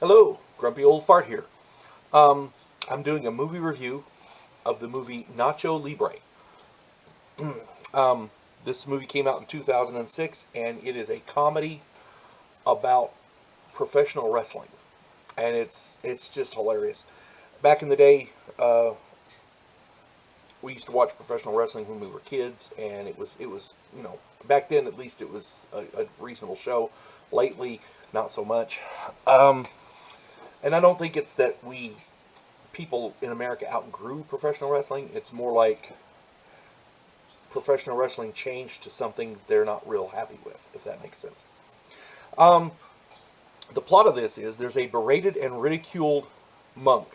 Hello, Grumpy Old Fart here. Um, I'm doing a movie review of the movie Nacho Libre. um, this movie came out in 2006, and it is a comedy about professional wrestling, and it's just hilarious. Back in the day, we used to watch professional wrestling when we were kids, and it was back then at least it was a reasonable show. Lately, not so much. Um, and I don't think it's that we people in America outgrew professional wrestling. It's more like professional wrestling changed to something they're not real happy with, if that makes sense. Um, the plot of this is there's a berated and ridiculed monk,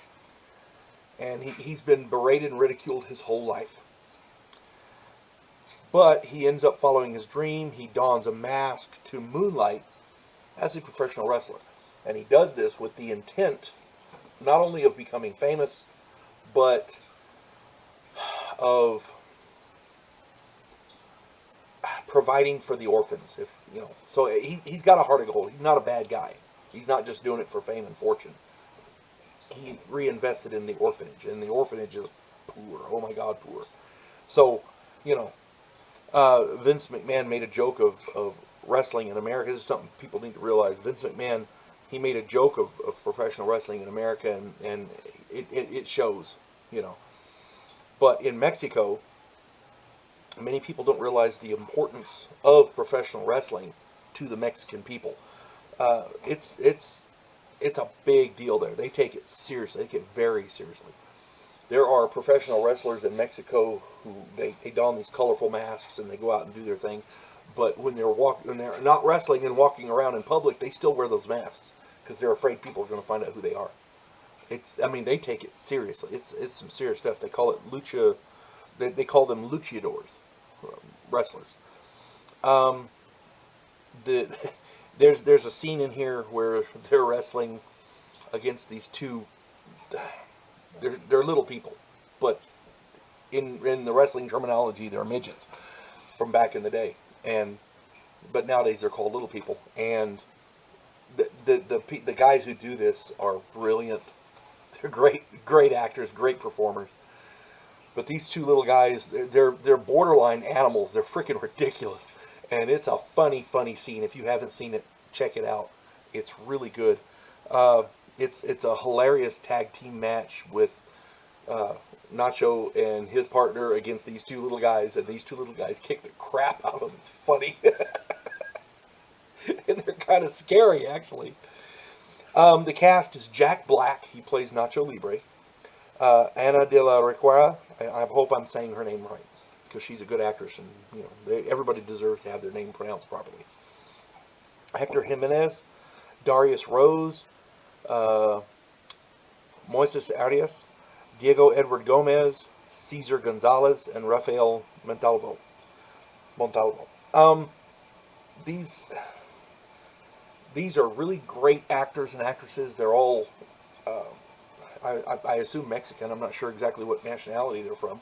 and he's been berated and ridiculed his whole life. But he ends up following his dream. He dons a mask to moonlight as a professional wrestler. And he does this with the intent not only of becoming famous, but of providing for the orphans. If you know, so he's got a heart of gold. He's not a bad guy. He's not just doing it for fame and fortune. He reinvested in the orphanage, and the orphanage is poor. Oh my God, poor. So, you know, Vince McMahon made a joke of wrestling in America. This is something people need to realize. Vince McMahon, he made a joke of professional wrestling in America, and it shows, you know. But in Mexico, many people don't realize the importance of professional wrestling to the Mexican people. It's a big deal there. They take it seriously. They take it very seriously. There are professional wrestlers in Mexico who they don these colorful masks and they go out and do their thing. But when when they're not wrestling and walking around in public, they still wear those masks because they're afraid people are going to find out who they are. I mean, they take it seriously. It's some serious stuff. They call it lucha. They call them luchadors, wrestlers. Um, the there's a scene in here where they're wrestling against these two. They're little people, but in the wrestling terminology, they're midgets from back in the day, but nowadays they're called little people. And the guys who do this are brilliant. They're great actors, great performers. But these two little guys, they're borderline animals. They're freaking ridiculous, and it's a funny scene. If you haven't seen it, check it out. It's really good. It's a hilarious tag team match with Nacho and his partner against these two little guys, and these two little guys kick the crap out of them. It's funny, and they're kind of scary actually. The cast is Jack Black. He plays Nacho Libre. Ana de la Requera. I hope I'm saying her name right because she's a good actress, and everybody deserves to have their name pronounced properly. Hector Jimenez, Darius Rose, Moises Arias, Diego Edward Gomez, Cesar Gonzalez, and Rafael Montalvo. These these are really great actors and actresses. They're all, I assume, Mexican. I'm not sure exactly what nationality they're from,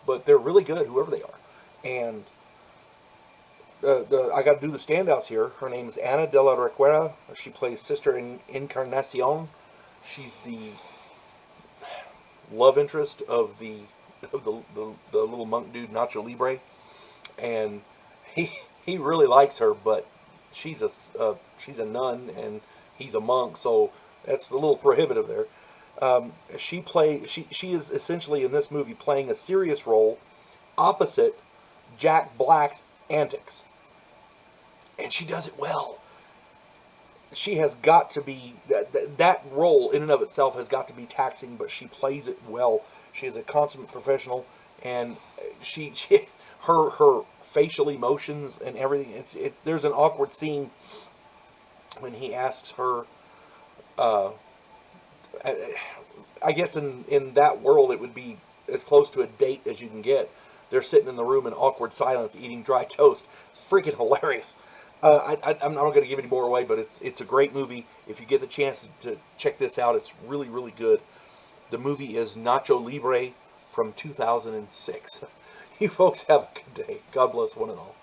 but they're really good, whoever they are. And I got to do the standouts here. Her name is Ana de la Requera. She plays Sister Encarnacion. She's the love interest of the little monk dude Nacho Libre, and he really likes her, but she's a nun and he's a monk, so that's a little prohibitive there. She is essentially in this movie playing a serious role opposite Jack Black's antics, and she does it well. She has got to be that role in and of itself has got to be taxing, but she plays it well. She is a consummate professional, and her facial emotions and everything. There's an awkward scene when he asks her. I guess in that world it would be as close to a date as you can get. They're sitting in the room in awkward silence eating dry toast. It's freaking hilarious. I'm not going to give any more away, but it's a great movie. If you get the chance to check this out, it's really good. The movie is Nacho Libre from 2006. You folks have a good day. God bless one and all.